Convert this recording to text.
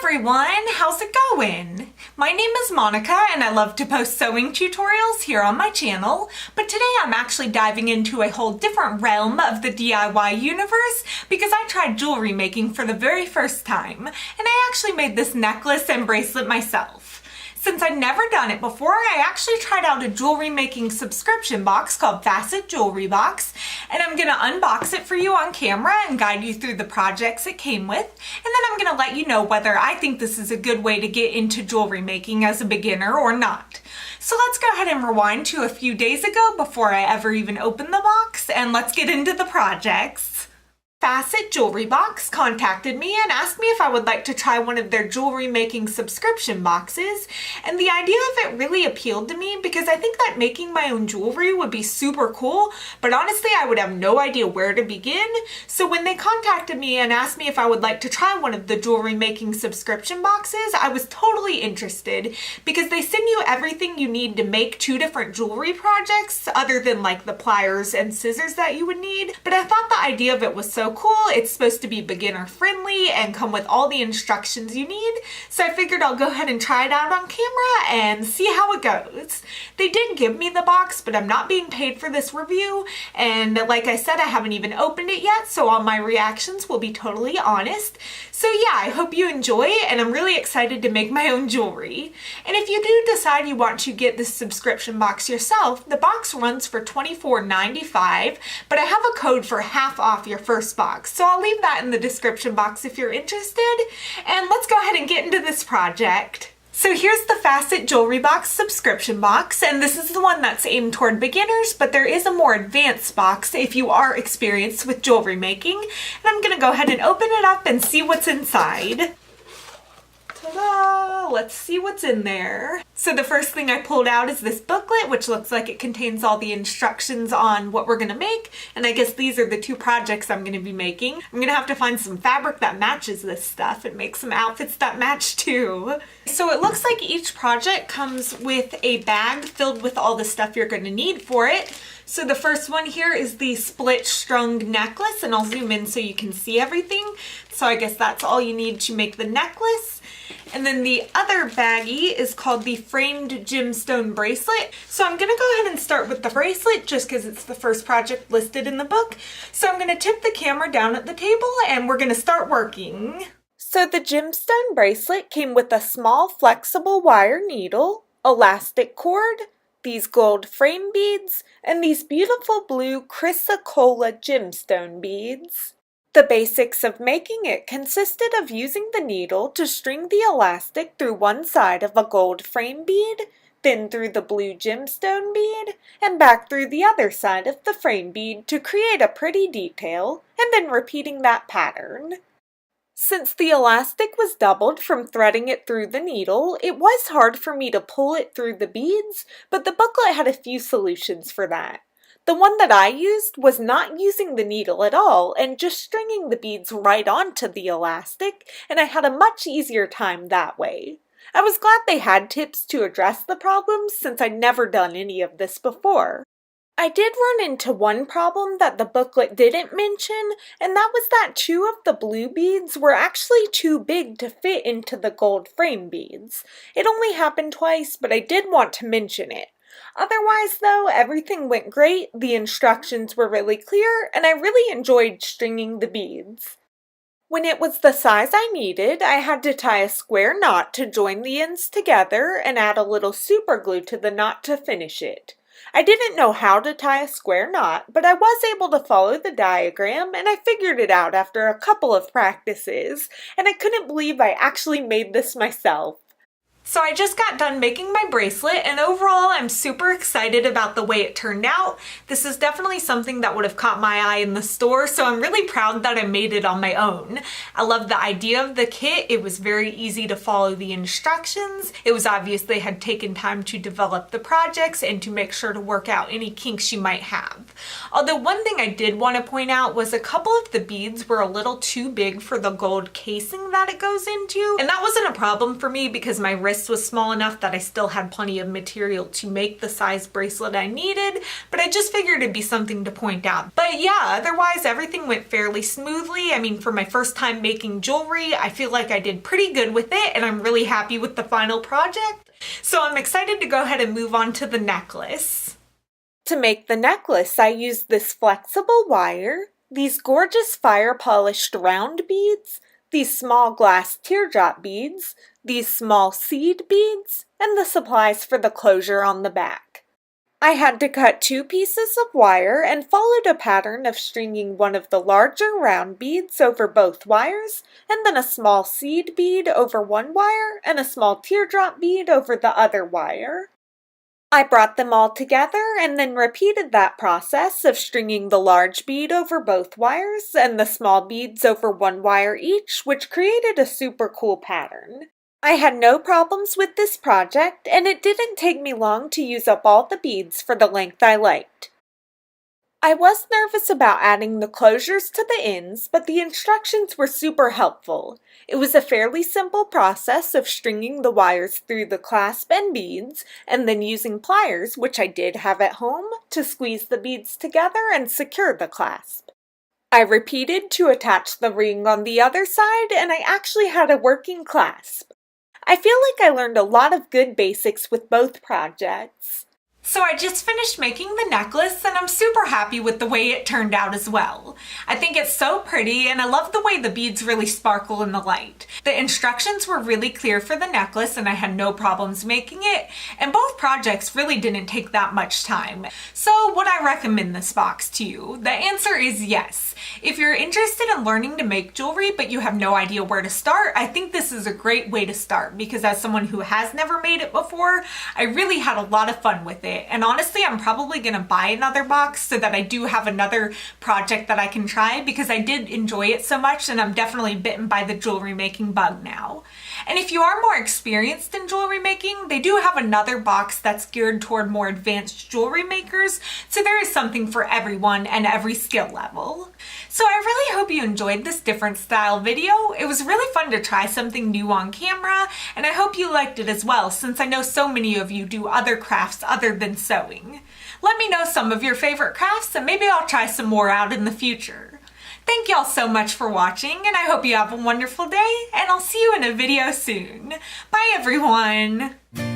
everyone, how's it going? My name is Monica and I love to post sewing tutorials here on my channel, but today I'm actually diving into a whole different realm of the DIY universe because I tried jewelry making for the very first time, and I actually made this necklace and bracelet myself. Since I'd never done it before, I actually tried out a jewelry making subscription box called Facet Jewelry Box, and I'm gonna unbox it for you on camera and guide you through the projects it came with, and then I'm gonna let you know whether I think this is a good way to get into jewelry making as a beginner or not. So let's go ahead and rewind to a few days ago before I ever even opened the box, and let's get into the projects. Facet Jewelry Box contacted me and asked me if I would like to try one of their jewelry making subscription boxes, and the idea of it really appealed to me because I think that making my own jewelry would be super cool, but honestly I would have no idea where to begin. So when they contacted me and asked me if I would like to try one of the jewelry making subscription boxes, I was totally interested because they send you everything you need to make 2 different jewelry projects other than like the pliers and scissors that you would need, but I thought the idea of it was so cool. It's supposed to be beginner friendly and come with all the instructions you need, so I figured I'll go ahead and try it out on camera and see how it goes. They did give me the box, but I'm not being paid for this review, and like I said, I haven't even opened it yet, so all my reactions will be totally honest. So yeah, I hope you enjoy, and I'm really excited to make my own jewelry. And if you do decide you want to get this subscription box yourself, the box runs for $24.95, but I have a code for half off your first box. So I'll leave that in the description box if you're interested. And let's go ahead and get into this project. So here's the Facet Jewelry Box subscription box, and this is the one that's aimed toward beginners, but there is a more advanced box if you are experienced with jewelry making. And I'm gonna go ahead and open it up and see what's inside. Ta-da! Let's see what's in there. So the first thing I pulled out is this booklet, which looks like it contains all the instructions on what we're gonna make, and I guess these are the 2 projects I'm gonna be making. I'm gonna have to find some fabric that matches this stuff and make some outfits that match too. So it looks like each project comes with a bag filled with all the stuff you're gonna need for it. So the first one here is the split strung necklace, and I'll zoom in so you can see everything. So I guess that's all you need to make the necklace. And then the other baggie is called the framed gemstone bracelet. So I'm gonna go ahead and start with the bracelet just because it's the first project listed in the book. So I'm gonna tip the camera down at the table and we're gonna start working. So the gemstone bracelet came with a small flexible wire needle, elastic cord, these gold frame beads, and these beautiful blue chrysocolla gemstone beads. The basics of making it consisted of using the needle to string the elastic through one side of a gold frame bead, then through the blue gemstone bead, and back through the other side of the frame bead to create a pretty detail, and then repeating that pattern. Since the elastic was doubled from threading it through the needle, it was hard for me to pull it through the beads, but the booklet had a few solutions for that. The one that I used was not using the needle at all and just stringing the beads right onto the elastic, and I had a much easier time that way. I was glad they had tips to address the problems since I'd never done any of this before. I did run into one problem that the booklet didn't mention, and that was that 2 of the blue beads were actually too big to fit into the gold frame beads. It only happened twice, but I did want to mention it. Otherwise though, everything went great, the instructions were really clear, and I really enjoyed stringing the beads. When it was the size I needed, I had to tie a square knot to join the ends together and add a little super glue to the knot to finish it. I didn't know how to tie a square knot, but I was able to follow the diagram, and I figured it out after a couple of practices, and I couldn't believe I actually made this myself. So I just got done making my bracelet, and overall I'm super excited about the way it turned out. This is definitely something that would have caught my eye in the store, so I'm really proud that I made it on my own. I love the idea of the kit. It was very easy to follow the instructions. It was obvious they had taken time to develop the projects and to make sure to work out any kinks you might have. Although one thing I did want to point out was a couple of the beads were a little too big for the gold casing that it goes into. And that wasn't a problem for me because my wrist was small enough that I still had plenty of material to make the size bracelet I needed, but I just figured it'd be something to point out. But yeah, otherwise everything went fairly smoothly. I mean, for my first time making jewelry, I feel like I did pretty good with it, and I'm really happy with the final project. So I'm excited to go ahead and move on to the necklace. To make the necklace, I used this flexible wire, these gorgeous fire-polished round beads, these small glass teardrop beads, these small seed beads, and the supplies for the closure on the back. I had to cut 2 pieces of wire and followed a pattern of stringing one of the larger round beads over both wires, and then a small seed bead over one wire and a small teardrop bead over the other wire. I brought them all together and then repeated that process of stringing the large bead over both wires and the small beads over one wire each, which created a super cool pattern. I had no problems with this project, and it didn't take me long to use up all the beads for the length I liked. I was nervous about adding the closures to the ends, but the instructions were super helpful. It was a fairly simple process of stringing the wires through the clasp and beads, and then using pliers, which I did have at home, to squeeze the beads together and secure the clasp. I repeated to attach the ring on the other side, and I actually had a working clasp. I feel like I learned a lot of good basics with both projects. So I just finished making the necklace, and I'm super happy with the way it turned out as well. I think it's so pretty, and I love the way the beads really sparkle in the light. The instructions were really clear for the necklace, and I had no problems making it, and both projects really didn't take that much time. So would I recommend this box to you? The answer is yes. If you're interested in learning to make jewelry but you have no idea where to start, I think this is a great way to start, because as someone who has never made it before, I really had a lot of fun with it. And honestly, I'm probably gonna buy another box so that I do have another project that I can try, because I did enjoy it so much, and I'm definitely bitten by the jewelry making bug now. And if you are more experienced in jewelry making, they do have another box that's geared toward more advanced jewelry makers, so there is something for everyone and every skill level. So I really hope you enjoyed this different style video. It was really fun to try something new on camera, and I hope you liked it as well, since I know so many of you do other crafts other than sewing. Let me know some of your favorite crafts, and maybe I'll try some more out in the future. Thank y'all so much for watching, and I hope you have a wonderful day, and I'll see you in a video soon. Bye everyone!